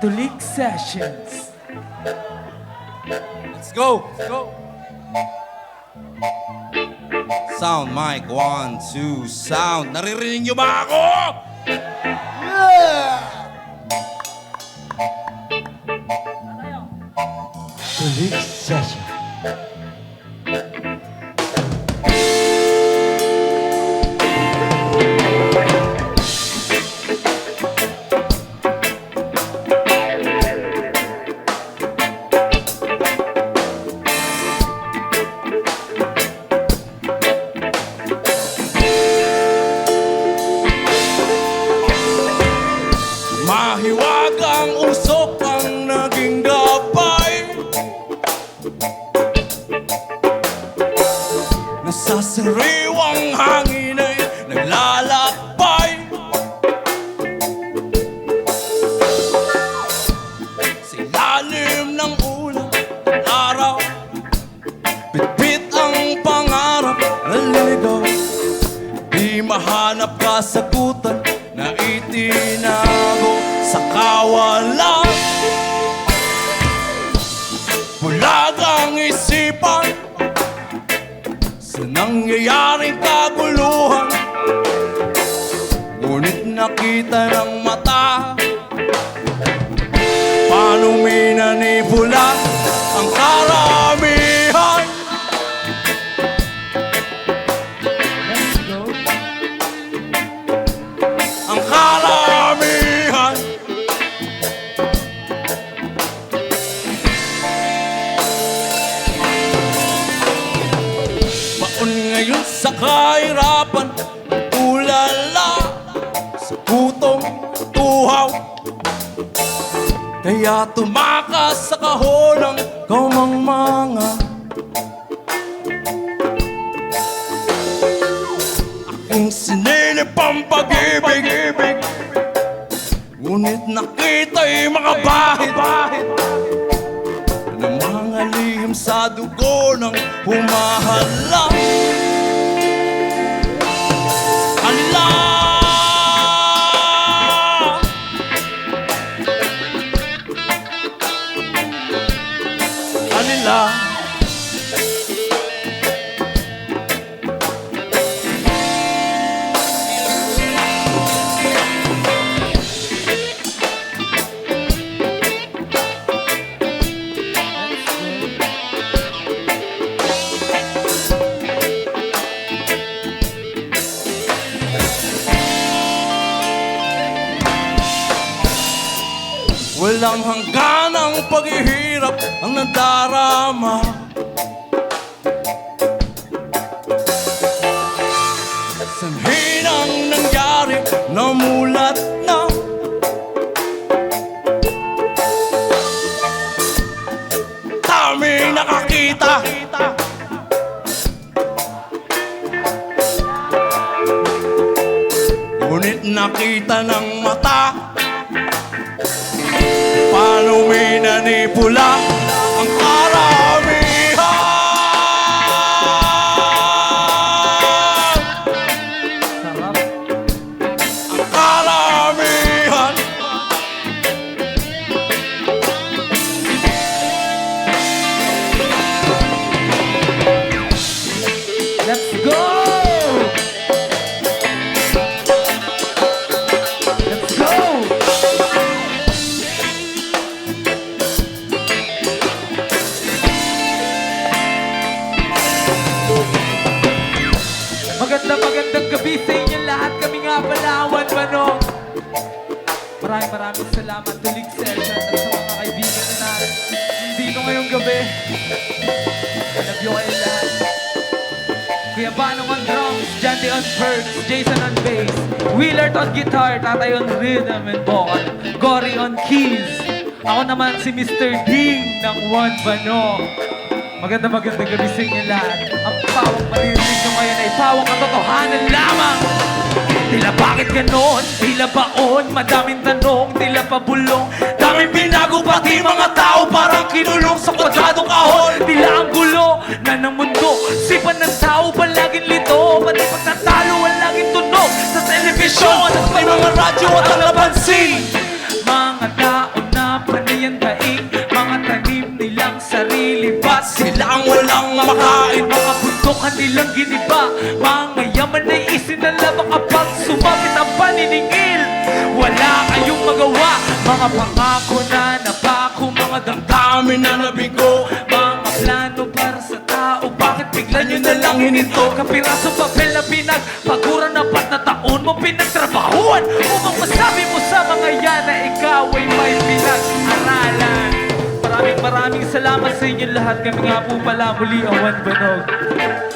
Tulig Sessions. Let's go! Let's go! Sound mic, 1, 2, sound. Naririnig niyo ba ako? Tulig Session. Mahiwagang usok ang naging gabay. Nasa sariwang hangin ay naglalakbay. Sa ilalim ng ulang araw, bitbit ang pangarap na ligaw. Di mahanap kasagutan na itinago sa kawalan. Bulag ang isipan sa nangyayaring kaguluhan, ngunit nakita ng mata paano minanipula ang karamihan. Ang karamihan. Baon ngayon sa kahirapan, ulala sa gutom, tuhaw. Kaya tumakas sa kahon ng kamangmanga. Aking sinilip ang pag-ibig, ngunit nakita'y mga bahid ng mga lihim sa dugo ng humahalang. Kanila walang hangganang paghihirap ang nadarama. Sanhin ang nangyari, namulat na. Daming nakakita, ngunit nakita ng mata paano minanipula ang karamihan. Sarap. Ang karamihan. Let's go! Let's go! Magandang gabi sa inyo lahat. Kami nga pala, Juan Manong. Maraming salamat, Tulig Session, at sa mga kaibigan na dito ngayong gabi. I love you kayo lahat. Kuya Banong on drums, Jandy on perks, Jason on bass, Willard on guitar, Tatay on rhythm and vocal, Gory on keys. Ako naman si Mr. Ding ng Juan Manong. Magandang gabi sa inyo lahat. Ang pawang maririnig nyo ngayon ay pawang katotohanan lamang. Tila bakit ganon, tila baon, madaming tanong, tila pabulong. Daming binago pati mga tao, parang kinulong sa kwadradong kahon. Tila ang gulo na ng mundo, sipan ng tao, palaging lito. Pati pagtatalo, laging tunog sa telebisyon at may mga radyo at ang napansin. Mga tao na makain. Mga bundok kanilang giniba, mga yaman ay isinalaba kapag sumapit ang paniningil. Wala kayong magawa, mga pangako na napako, mga damdamin na nabigo, mga plano para sa tao, bakit bigla nyo na lang hininto? Kapirasong papel na pinagpaguran, 4 na taon mo pinagtrabahuan upang masabi mo sa mga yan na ikaw ay may pinag-aralan. Maraming salamat sa inyo lahat. Kami nga po pala muli ang One Banog.